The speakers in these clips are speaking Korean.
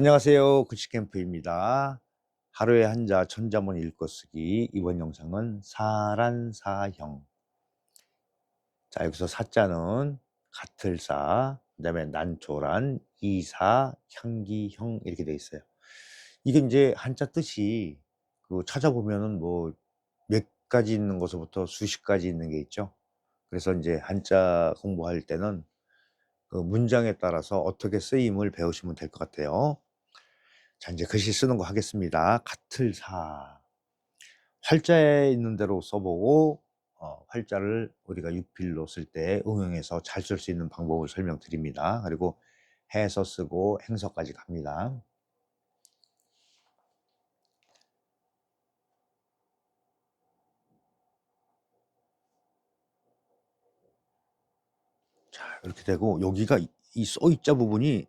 안녕하세요. 구치캠프입니다. 하루에 한자 천자문 읽어쓰기. 이번 영상은 사란사형. 자, 여기서 사자는 같을 사, 그 다음에 난초란, 이사, 향기형 이렇게 돼 있어요. 이게 이제 한자 뜻이 찾아보면은 뭐 몇 가지 있는 것부터 수십 가지 있는 게 있죠. 그래서 이제 한자 공부할 때는 그 문장에 따라서 어떻게 쓰임을 배우시면 될 것 같아요. 자, 이제 글씨 쓰는 거 하겠습니다. 같을 사. 활자에 있는 대로 써보고 활자를 우리가 육필로 쓸 때 응용해서 잘 쓸 수 있는 방법을 설명드립니다. 그리고 해서 쓰고 행서까지 갑니다. 자, 이렇게 되고 여기가 이 써있자 부분이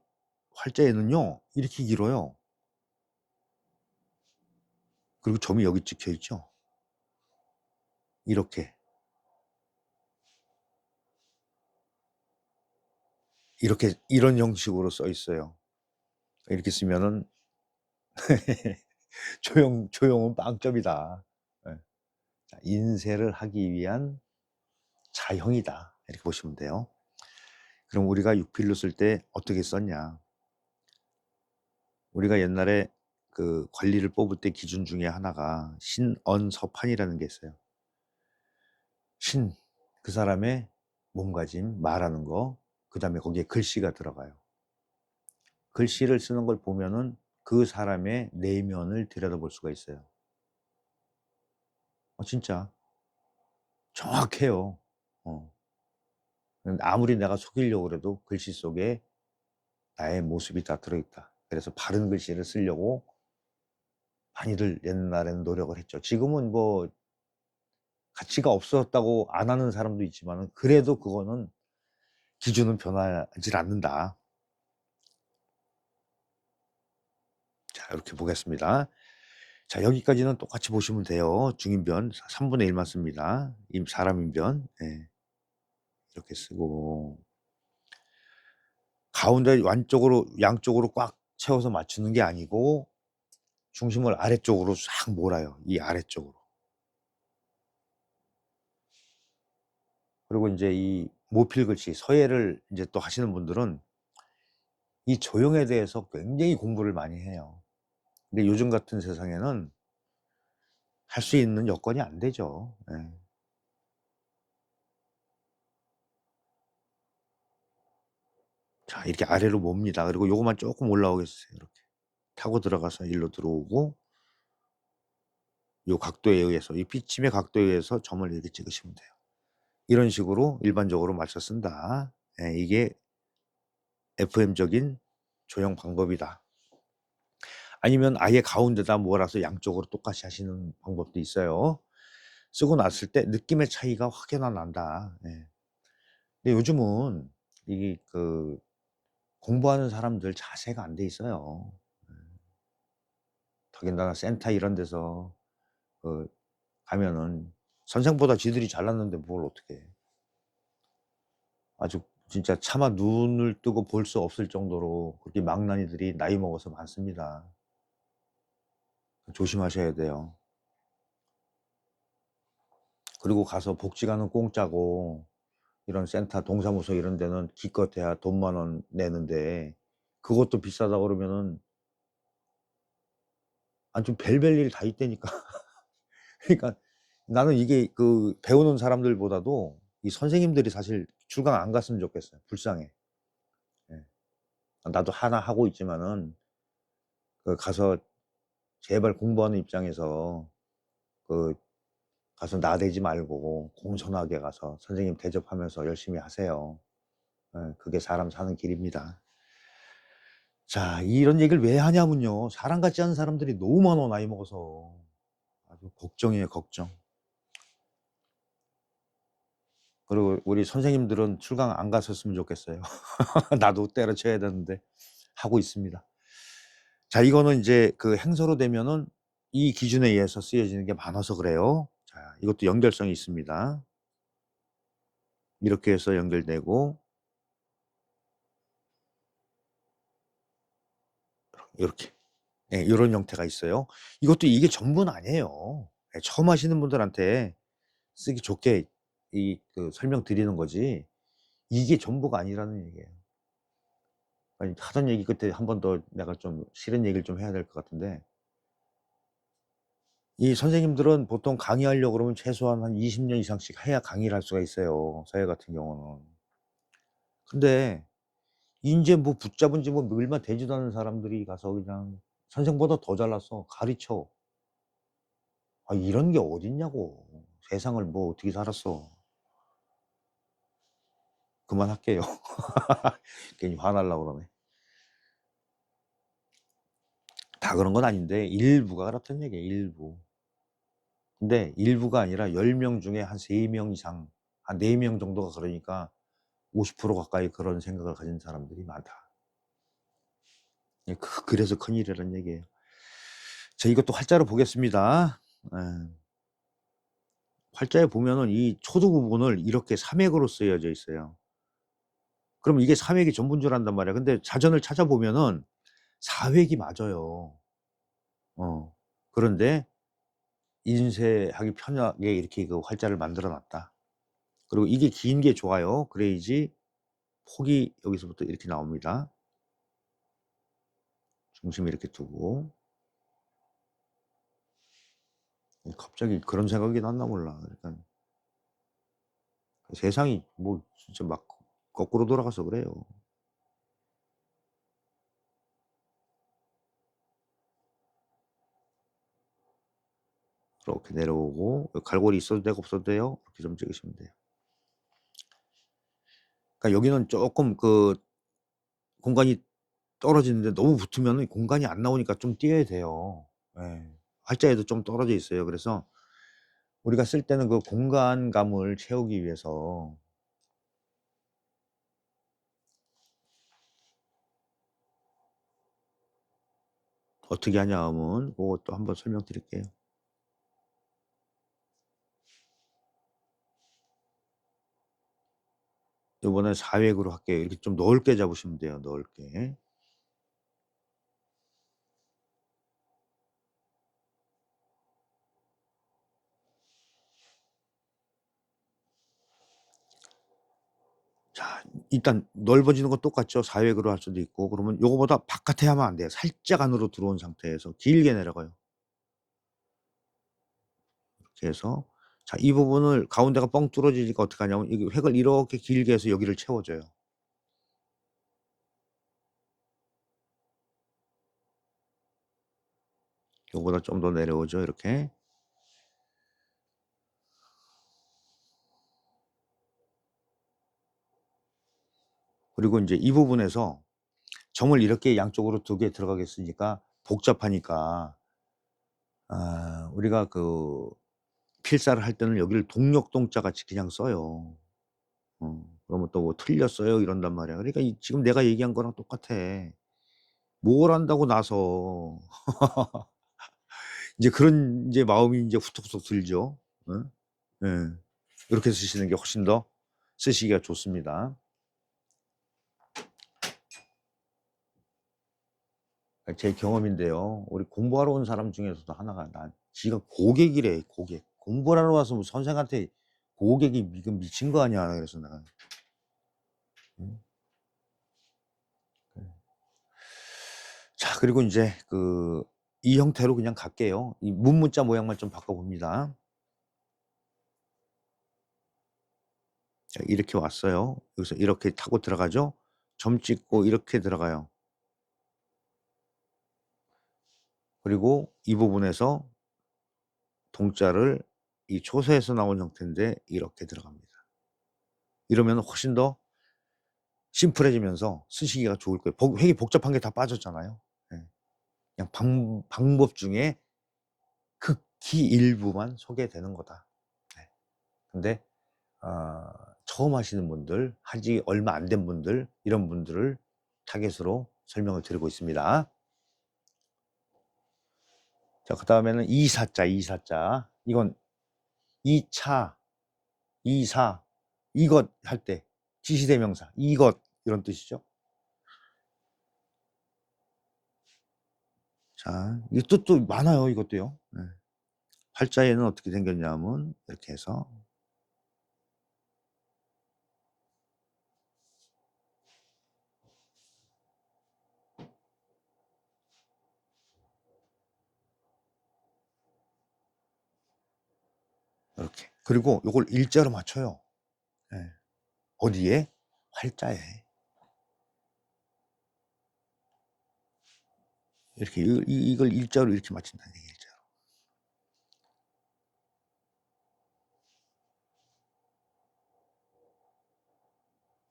활자에는요 이렇게 길어요. 그리고 점이 여기 찍혀 있죠. 이렇게 이런 형식으로 써 있어요. 이렇게 쓰면은 조용은 빵점이다. 네. 자, 인쇄를 하기 위한 자형이다. 이렇게 보시면 돼요. 그럼 우리가 육필로 쓸 때 어떻게 썼냐? 우리가 옛날에 그 관리를 뽑을 때 기준 중에 하나가 신언서판이라는 게 있어요. 신, 그 사람의 몸가짐, 말하는 거, 그 다음에 거기에 글씨가 들어가요. 글씨를 쓰는 걸 보면은 그 사람의 내면을 들여다볼 수가 있어요. 진짜 정확해요. 아무리 내가 속이려고 그래도 글씨 속에 나의 모습이 다 들어있다. 그래서 바른 글씨를 쓰려고 많이들 옛날에는 노력을 했죠. 지금은 뭐 가치가 없었다고 안 하는 사람도 있지만 그래도 그거는 기준은 변하지 않는다. 자, 이렇게 보겠습니다. 자, 여기까지는 똑같이 보시면 돼요. 중인변 3분의 1만 씁니다. 사람인변. 네. 이렇게 쓰고 가운데 양쪽으로 꽉 채워서 맞추는 게 아니고 중심을 아래쪽으로 싹 몰아요. 이 아래쪽으로. 그리고 이제 이 모필글씨 서예를 이제 또 하시는 분들은 이 조형에 대해서 굉장히 공부를 많이 해요. 근데 요즘 같은 세상에는 할 수 있는 여건이 안 되죠. 예. 자, 이렇게 아래로 몹니다. 그리고 요거만 조금 올라오겠어요. 이렇게 타고 들어가서 일로 들어오고 요 각도에 의해서 이 비침의 각도에 의해서 점을 이렇게 찍으시면 돼요. 이런 식으로 일반적으로 맞춰 쓴다. 예, 이게 FM적인 조형 방법이다. 아니면 아예 가운데다 몰아서 양쪽으로 똑같이 하시는 방법도 있어요. 쓰고 났을 때 느낌의 차이가 확연하 난다. 예. 근데 요즘은 이게 공부하는 사람들 자세가 안 돼 있어요. 더군다나 센터 이런 데서 가면은 선생보다 지들이 잘났는데 뭘 어떻게 해. 아주 진짜 차마 눈을 뜨고 볼 수 없을 정도로 그렇게 망나니들이 나이 먹어서 많습니다. 조심하셔야 돼요. 그리고 가서 복지관은 공짜고 이런 센터 동사무소 이런 데는 기껏해야 돈 10,000원 내는데 그것도 비싸다 그러면은 좀 별별 일 다 있다니까. 그러니까 나는 이게 배우는 사람들보다도 이 선생님들이 사실 출강 안 갔으면 좋겠어요. 불쌍해. 예. 나도 하나 하고 있지만은 가서 제발 공부하는 입장에서 가서 나대지 말고 공손하게 가서 선생님 대접하면서 열심히 하세요. 예, 그게 사람 사는 길입니다. 자, 이런 얘기를 왜 하냐면요. 사람 같지 않은 사람들이 너무 많아, 나이 먹어서. 아주 걱정이에요, 걱정. 그리고 우리 선생님들은 출강 안 갔었으면 좋겠어요. 나도 때려쳐야 되는데 하고 있습니다. 자, 이거는 이제 행서로 되면은 이 기준에 의해서 쓰여지는 게 많아서 그래요. 자, 이것도 연결성이 있습니다. 이렇게 해서 연결되고 요렇게. 예, 요런 형태가 있어요. 이것도 이게 전부는 아니에요. 예, 처음 하시는 분들한테 쓰기 좋게 설명드리는 거지 이게 전부가 아니라는 얘기예요. 아니 하던 얘기 그때 한 번 더 내가 좀 싫은 얘기를 좀 해야 될 것 같은데 이 선생님들은 보통 강의하려고 그러면 최소한 한 20년 이상씩 해야 강의를 할 수가 있어요, 서예 같은 경우는. 근데 인제 뭐 붙잡은 지 뭐 얼마 되지도 않은 사람들이 가서 그냥 선생보다 더 잘나서 가르쳐. 아 이런 게 어딨냐고. 세상을 뭐 어떻게 살았어. 그만할게요. 괜히 화나려고 그러네. 다 그런 건 아닌데 일부가 그렇다는 얘기예요, 일부. 근데 일부가 아니라 10명 중에 한 3명 이상, 한 4명 정도가 그러니까 50% 가까이 그런 생각을 가진 사람들이 많다. 예, 그래서 큰일이라는 얘기예요. 자, 이것도 활자로 보겠습니다. 예. 활자에 보면은 이 초도 부분을 이렇게 삼획으로 쓰여져 있어요. 그럼 이게 삼획이 전부인 줄 안단 말이야. 근데 자전을 찾아보면은 사획이 맞아요. 그런데 인쇄하기 편하게 이렇게 그 활자를 만들어 놨다. 그리고 이게 긴 게 좋아요. 그래야지 폭이 여기서부터 이렇게 나옵니다. 중심 이렇게 두고. 갑자기 그런 생각이 났나 몰라. 그러니까 세상이 뭐 진짜 막 거꾸로 돌아가서 그래요. 이렇게 내려오고 갈고리 있어도 되고 없어도 돼요. 이렇게 좀 찍으시면 돼요. 그러니까 여기는 조금 그 공간이 떨어지는데 너무 붙으면 공간이 안 나오니까 좀 띄어야 돼요. 예. 활자에도 좀 떨어져 있어요. 그래서 우리가 쓸 때는 그 공간감을 채우기 위해서 어떻게 하냐 하면 그것도 한번 설명드릴게요. 요번엔 4획으로 할게요. 이렇게 좀 넓게 잡으시면 돼요, 넓게. 자, 일단 넓어지는 건 똑같죠. 4획으로 할 수도 있고. 그러면 요거보다 바깥에 하면 안 돼요. 살짝 안으로 들어온 상태에서 길게 내려가요. 이렇게 해서 자, 이 부분을 가운데가 뻥 뚫어지니까 어떻게 하냐면 이 획을 이렇게 길게 해서 여기를 채워줘요. 요거보다 좀 더 내려오죠, 이렇게. 그리고 인제 이 부분에서 점을 이렇게 양쪽으로 2개 들어가겠으니까 복잡하니까 우리가 그 필사를 할 때는 여기를 동력동자 같이 그냥 써요. 그러면 또 뭐 "틀렸어요." 이런단 말이야. 그러니까 이 지금 내가 얘기한 거랑 똑같아. 뭘 안다고 나서. 이제 그런 인제 마음이 인제 후톡후톡 들죠. 어? 예. 이렇게 쓰시는 게 훨씬 더 쓰시기가 좋습니다. 제 경험인데요. 우리 공부하러 온 사람 중에서도 하나가 지가 고객이래, 고객. 공부를 하러 와서 뭐 선생한테 고객이 이거 미친 거 아니야. 그래서 내가. 음. 네. 자, 그리고 인제 이 형태로 그냥 갈게요. 이 문자 모양만 좀 바꿔 봅니다. 자, 이렇게 왔어요. 여기서 이렇게 타고 들어가죠. 점 찍고 이렇게 들어가요. 그리고 이 부분에서 동자를 이 초서에서 나온 형태인데 이렇게 들어갑니다. 이러면 훨씬 더 심플해지면서 쓰시기가 좋을 거예요. 획이 복잡한 게 다 빠졌잖아요. 예. 그냥 방법 중에 극히 일부만 소개되는 거다. 네. 근데 처음 하시는 분들, 한지 얼마 안 된 분들, 이런 분들을 타겟으로 설명을 드리고 있습니다. 자, 그다음에는 이사자, 이사자. 이건 2차, 2사, 이것 할 때 지시대명사, 이것 이런 뜻이죠. 자, 이 또 많아요, 이것도요. 네. 활자에는 어떻게 생겼냐면 이렇게 해서 이렇게. 그리고 요걸 일자로 맞춰요. 예. 어디에? 활자에. 이렇게 이걸 일자로 이렇게 맞춘다는 얘기예요. 일자로.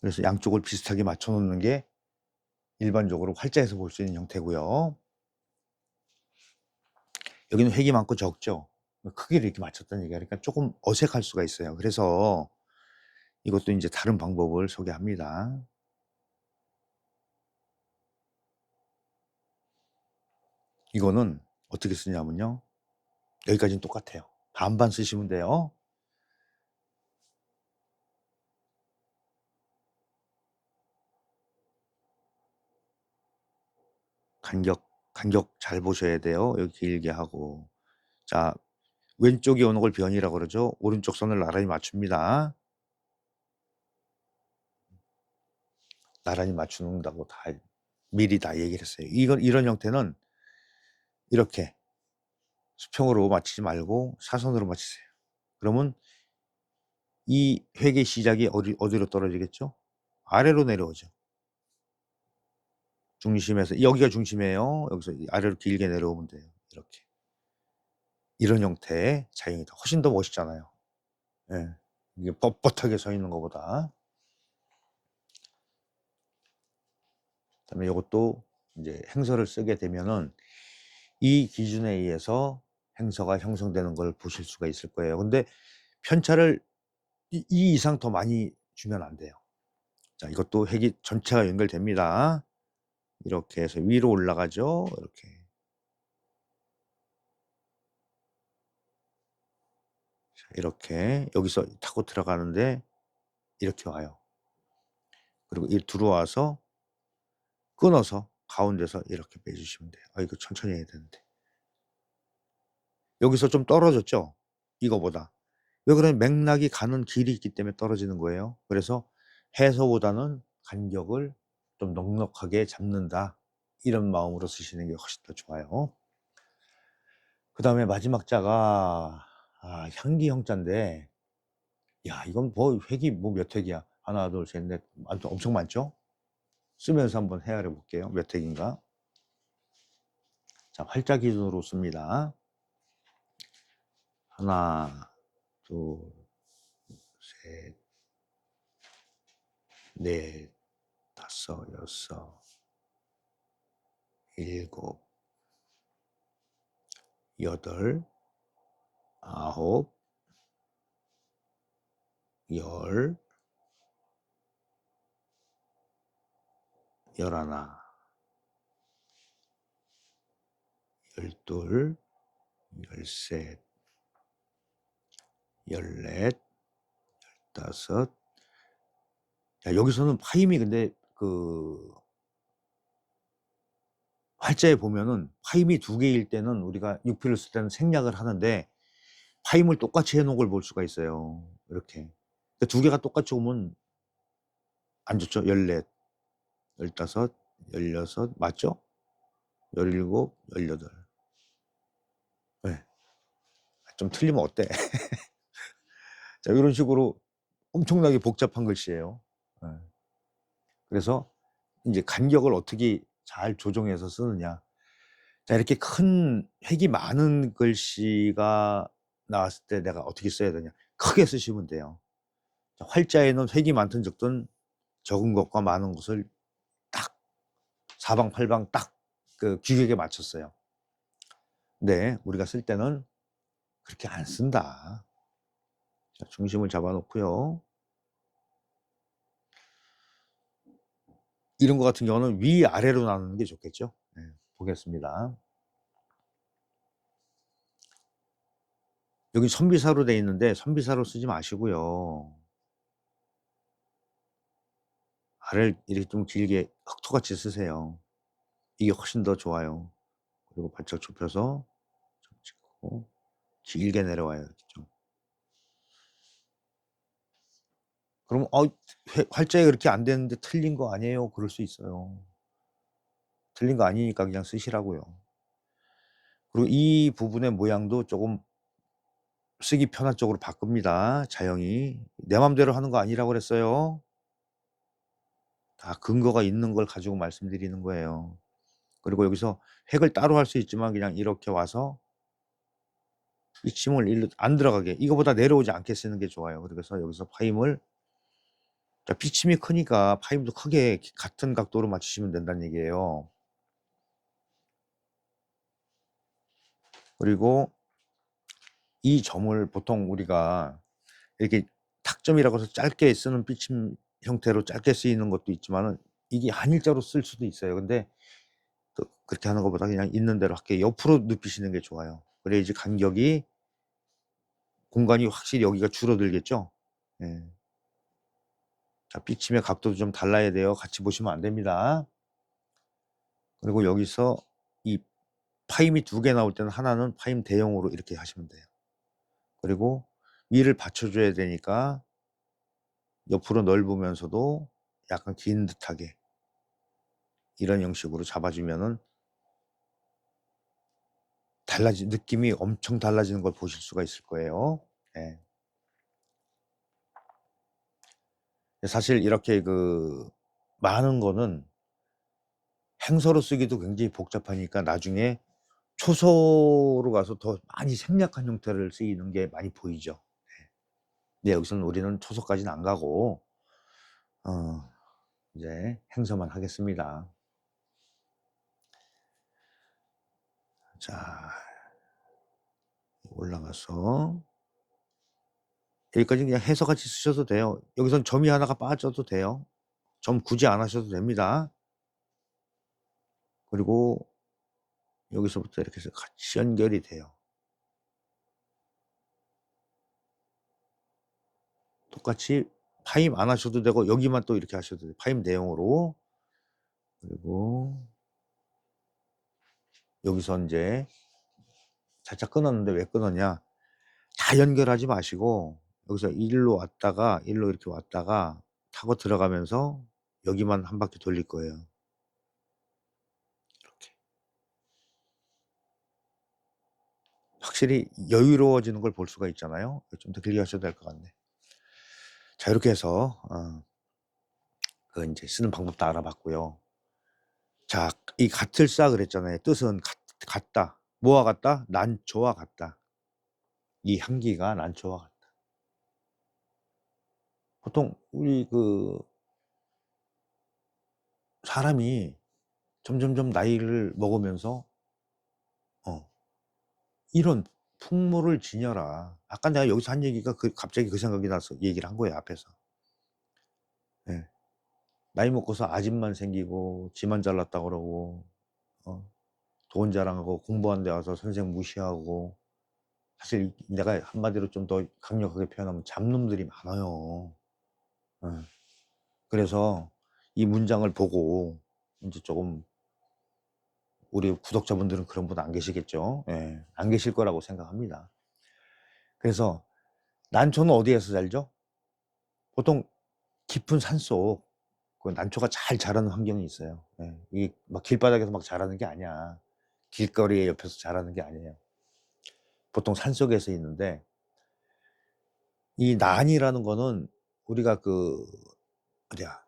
그래서 양쪽을 비슷하게 맞춰 놓는 게 일반적으로 활자에서 볼 수 있는 형태고요. 여기는 획이 많고 적죠. 크기를 이렇게 맞췄다는 얘기야. 그러니까 조금 어색할 수가 있어요. 그래서 이것도 인제 다른 방법을 소개합니다. 이거는 어떻게 쓰냐면요. 여기까지는 똑같아요. 반반 쓰시면 돼요. 간격 잘 보셔야 돼요. 여기 길게 하고. 자, 왼쪽이 오는 걸 변이라고 그러죠. 오른쪽 선을 나란히 맞춥니다. 나란히 맞춘다고 다 미리 다 얘기를 했어요. 이런 형태는 이렇게 수평으로 맞추지 말고 사선으로 맞추세요. 그러면 이 획의 시작이 어디로 떨어지겠죠? 아래로 내려오죠. 중심에서 여기가 중심이에요. 여기서 아래로 길게 내려오면 돼요. 이렇게. 이런 형태의 자형이다. 훨씬 더 멋있잖아요. 예. 이게 뻣뻣하게 서 있는 것보다. 그다음에 요것도 인제 행서를 쓰게 되면은 이 기준에 의해서 행서가 형성되는 걸 보실 수가 있을 거예요. 근데 편차를 이 이상 더 많이 주면 안 돼요. 자, 이것도 획이 전체가 연결됩니다. 이렇게 해서 위로 올라가죠. 이렇게. 자, 이렇게 여기서 타고 들어가는데 이렇게 와요. 그리고 이 들어와서 끊어서 가운데서 이렇게 빼 주시면 돼요. 아, 이거 천천히 해야 되는데. 여기서 좀 떨어졌죠? 이거보다. 왜 그러냐면 맥락이 가는 길이 있기 때문에 떨어지는 거예요. 그래서 해서보다는 간격을 좀 넉넉하게 잡는다. 이런 마음으로 쓰시는 게 훨씬 더 좋아요. 그다음에 마지막 자가 향기 형자인데, 야, 이건 뭐 획이 뭐 몇 획이야. 하나, 둘, 셋, 넷. 아무튼 엄청 많죠? 쓰면서 한번 헤아려 볼게요. 몇 획인가? 자, 활자 기준으로 씁니다. 하나, 둘, 셋, 넷, 다섯, 여섯, 일곱, 여덟, 아홉, 열, 열하나, 열둘, 열셋, 열넷, 열다섯. 야, 여기서는 파임이 근데 그 활자에 보면은 파임이 두 개일 때는 우리가 육필을 쓸 때는 생략을 하는데 파임을 똑같이 해 놓은 걸 볼 수가 있어요. 이렇게. 근데 두 개가 똑같이 오면 안 좋죠. 열넷, 열다섯, 열여섯 맞죠? 열일곱, 열여덟. 예. 좀 틀리면 어때? 자, 요런 식으로 엄청나게 복잡한 글씨예요. 예. 그래서 인제 간격을 어떻게 잘 조정해서 쓰느냐. 자, 이렇게 큰 획이 많은 글씨가 나왔을 때 내가 어떻게 써야 되냐. 크게 쓰시면 돼요. 자, 활자에는 획이 많든 적든 적은 것과 많은 것을 딱 사방팔방 딱 그 규격에 맞췄어요. 근데 우리가 쓸 때는 그렇게 안 쓴다. 자, 중심을 잡아 놓고요. 이런 거 같은 경우는 위아래로 나누는 게 좋겠죠. 네, 보겠습니다. 여기 선비사로 돼 있는데 선비사로 쓰지 마시고요. 알을 이렇게 좀 길게 흑토같이 쓰세요. 이게 훨씬 더 좋아요. 그리고 바짝 좁혀서 좀 찍고 길게 내려와요. 이렇게 좀. 그럼 활자가 그렇게 안 되는데 틀린 거 아니에요? 그럴 수 있어요. 틀린 거 아니니까 그냥 쓰시라고요. 그리고 이 부분의 모양도 조금 쓰기 편한 쪽으로 바꿉니다. 자영이. 내 맘대로 하는 거 아니라고 그랬어요. 다 근거가 있는 걸 가지고 말씀드리는 거예요. 그리고 여기서 획을 따로 할 수 있지만 그냥 이렇게 와서 이 침을 일로 안 들어가게, 이거보다 내려오지 않게 쓰는 게 좋아요. 그래서 여기서 파임을, 자, 피침이 크니까 파임도 크게 같은 각도로 맞추시면 된다는 얘기예요. 그리고 이 점을 보통 우리가 이렇게 탁점이라고 해서 짧게 쓰는 삐침 형태로 짧게 쓰이는 것도 있지만은 이게 한일자로 쓸 수도 있어요. 근데 또 그렇게 하는 것보다 그냥 있는 대로 할게 옆으로 눕히시는 게 좋아요. 그래야지 간격이, 공간이 확실히 여기가 줄어들겠죠. 예. 자, 삐침의 각도도 좀 달라야 돼요. 같이 보시면 안 됩니다. 그리고 여기서 이 파임이 2개 나올 때는 하나는 파임 대용으로 이렇게 하시면 돼요. 그리고 위를 받쳐줘야 되니까 옆으로 넓으면서도 약간 긴 듯하게 이런 형식으로 잡아주면은 느낌이 엄청 달라지는 걸 보실 수가 있을 거예요. 예. 사실 이렇게 많은 거는 행서로 쓰기도 굉장히 복잡하니까 나중에 초소로 가서 더 많이 생략한 형태를 쓰이는 게 많이 보이죠. 네, 여기서는 우리는 초소까지는 안 가고 이제 행서만 하겠습니다. 자, 올라가서 여기까지 그냥 해서같이 쓰셔도 돼요. 여기선 점이 하나가 빠져도 돼요. 점 굳이 안 하셔도 됩니다. 그리고 여기서부터 이렇게 해서 같이 연결이 돼요. 똑같이 파임 안 하셔도 되고 여기만 또 이렇게 하셔도 돼요. 파임 내용으로. 그리고 여기서 이제 살짝 끊었는데 왜 끊었냐, 다 연결하지 마시고 여기서 일로 왔다가 일로 이렇게 왔다가 타고 들어가면서 여기만 한 바퀴 돌릴 거예요. 이렇게 확실히 여유로워지는 걸 볼 수가 있잖아요. 좀 더 길게 하셔도 될 것 같네. 자, 이렇게 해서 이제 쓰는 방법도 알아봤고요. 자, 이 같을싸 그랬잖아요. 뜻은 같다. 뭐와 같다? 난초와 같다. 이 향기가 난초와 같다. 보통 우리 사람이 점점점 나이를 먹으면서 이런 풍물을 지녀라. 아까 내가 여기서 한 얘기가 갑자기 그 생각이 나서 얘기를 한 거예요, 앞에서. 예. 나이 먹고서 아집만 생기고 지만 잘났다 그러고 돈 자랑하고 공부한 데 와서 선생 무시하고, 사실 내가 한마디로 좀 더 강력하게 표현하면 잡놈들이 많아요. 예. 그래서 이 문장을 보고 이제 조금, 우리 구독자분들은 그런 분 안 계시겠죠. 예. 안 계실 거라고 생각합니다. 그래서 난초는 어디에서 자라죠? 보통 깊은 산속, 난초가 잘 자라는 환경이 있어요. 예. 이게 막 길바닥에서 막 자라는 게 아니야. 길거리에 옆에서 자라는 게 아니에요. 보통 산속에서 있는데, 이 난이라는 거는 우리가 어디야,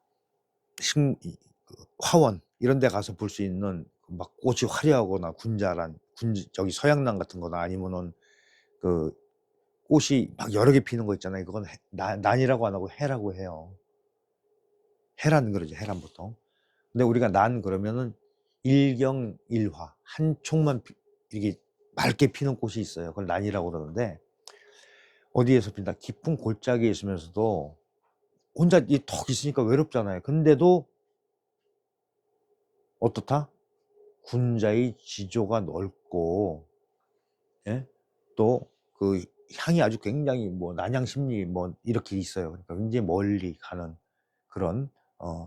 화원 이런 데 가서 볼 수 있는 막 꽃이 화려하거나 군자란 저기 서양난 같은 거나 아니면은 꽃이 막 여러 개 피는 거 있잖아요. 그건 난이라고 안 하고 해라고 해요. 해란 그러죠. 해란 보통. 근데 우리가 난 그러면은 일경일화, 한 촉만 이게 맑게 피는 꽃이 있어요. 그걸 난이라고 그러는데, 어디에서 핀다? 깊은 골짜기에 있으면서도 혼자 턱 있으니까 외롭잖아요. 근데도 어떻다? 군자의 지조가 넓고, 예? 또 향이 아주 굉장히 난향심리 이렇게 있어요. 그러니까 굉장히 멀리 가는 그런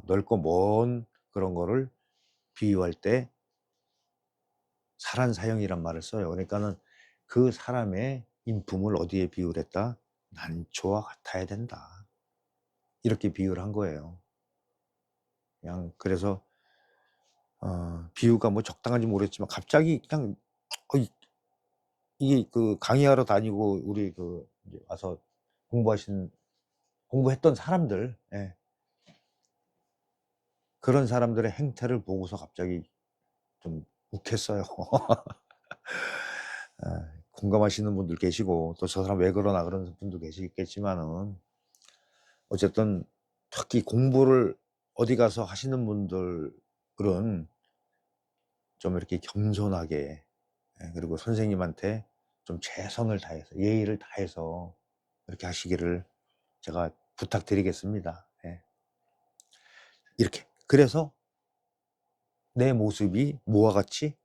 넓고 먼 그런 거를 비유할 때 사란사형이란 말을 써요. 그러니까는 그 사람의 인품을 어디에 비유를 했다? 난초와 같아야 된다. 이렇게 비유를 한 거예요. 그냥 그래서 비유가 뭐 적당한지 모르겠지만 갑자기 그냥 이게 그 강의하러 다니고 우리 그 이제 와서 공부했던 사람들, 예. 그런 사람들의 행태를 보고서 갑자기 좀 욱했어요. 공감하시는 분들 계시고 또 저 사람 왜 그러나 그런 분도 계시겠지만은 어쨌든 특히 공부를 어디 가서 하시는 분들은 좀 이렇게 겸손하게, 예, 그리고 선생님한테 좀 최선을 다해서 예의를 다해서 이렇게 하시기를 제가 부탁드리겠습니다. 예. 이렇게 그래서 내 모습이 뭐와 같이?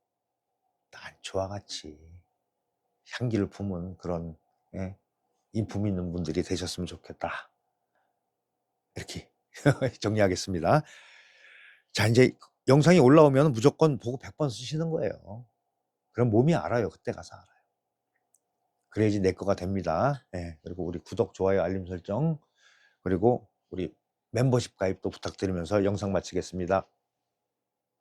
난초와 같이 향기를 품은 그런, 예, 인품 있는 분들이 되셨으면 좋겠다. 이렇게 정리하겠습니다. 자, 이제 영상이 올라오면 무조건 보고 100번 쓰시는 거예요. 그럼 몸이 알아요. 그때 가서 알아요. 그래야지 내 거가 됩니다. 예, 그리고 우리 구독, 좋아요, 알림 설정, 그리고 우리 멤버십 가입도 부탁드리면서 영상 마치겠습니다.